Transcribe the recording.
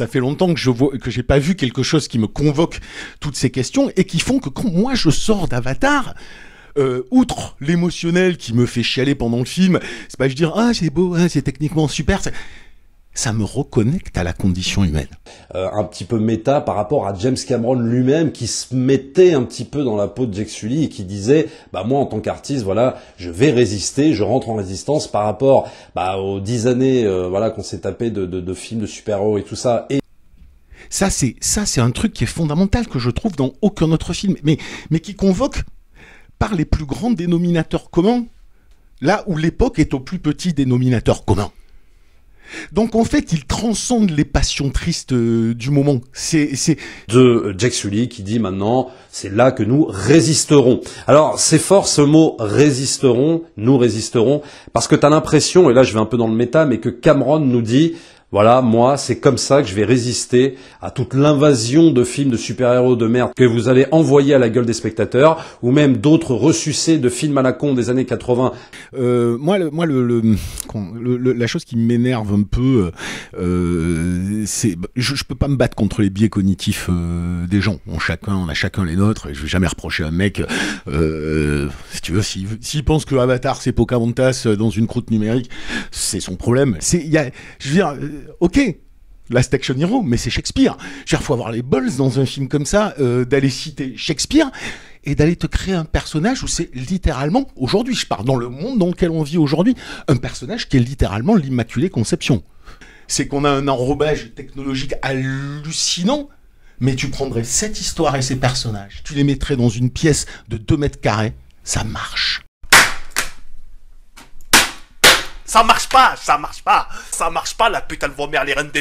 ça fait longtemps que j'ai pas vu quelque chose qui me convoque toutes ces questions et qui font que quand moi je sors d'Avatar, outre l'émotionnel qui me fait chialer pendant le film, c'est pas je dire ah c'est beau, hein, c'est techniquement super, ça me reconnecte à la condition humaine. Un petit peu méta par rapport à James Cameron lui-même qui se mettait un petit peu dans la peau de Jake Sully et qui disait bah moi en tant qu'artiste voilà je vais résister, je rentre en résistance par rapport aux 10 années voilà qu'on s'est tapé de films de super-héros et tout ça. Et ça c'est un truc qui est fondamental que je trouve dans aucun autre film, mais qui convoque par les plus grands dénominateurs communs, là où l'époque est au plus petit dénominateur commun. Donc en fait, il transcende les passions tristes du moment. C'est de Jake Sully qui dit maintenant, c'est là que nous résisterons. Alors c'est fort ce mot résisterons, nous résisterons, parce que t'as l'impression, et là je vais un peu dans le méta, mais que Cameron nous dit voilà, moi, c'est comme ça que je vais résister à toute l'invasion de films de super-héros de merde que vous allez envoyer à la gueule des spectateurs, ou même d'autres ressucés de films à la con des années 80. Moi, la chose qui m'énerve un peu, c'est, je peux pas me battre contre les biais cognitifs des gens. On a chacun les nôtres, et je vais jamais reprocher à un mec, si tu veux, s'il pense que Avatar c'est Pocahontas dans une croûte numérique, c'est son problème. Je veux dire, ok, Last Action Hero, mais c'est Shakespeare. Il faut avoir les balls dans un film comme ça, d'aller citer Shakespeare et d'aller te créer un personnage où c'est littéralement, aujourd'hui, je pars dans le monde dans lequel on vit aujourd'hui, un personnage qui est littéralement l'Immaculée Conception. C'est qu'on a un enrobage technologique hallucinant, mais tu prendrais cette histoire et ces personnages, tu les mettrais dans une pièce de 2 mètres carrés, ça marche. Ça marche pas, ça marche pas, ça marche pas la putain de vos mères les reines des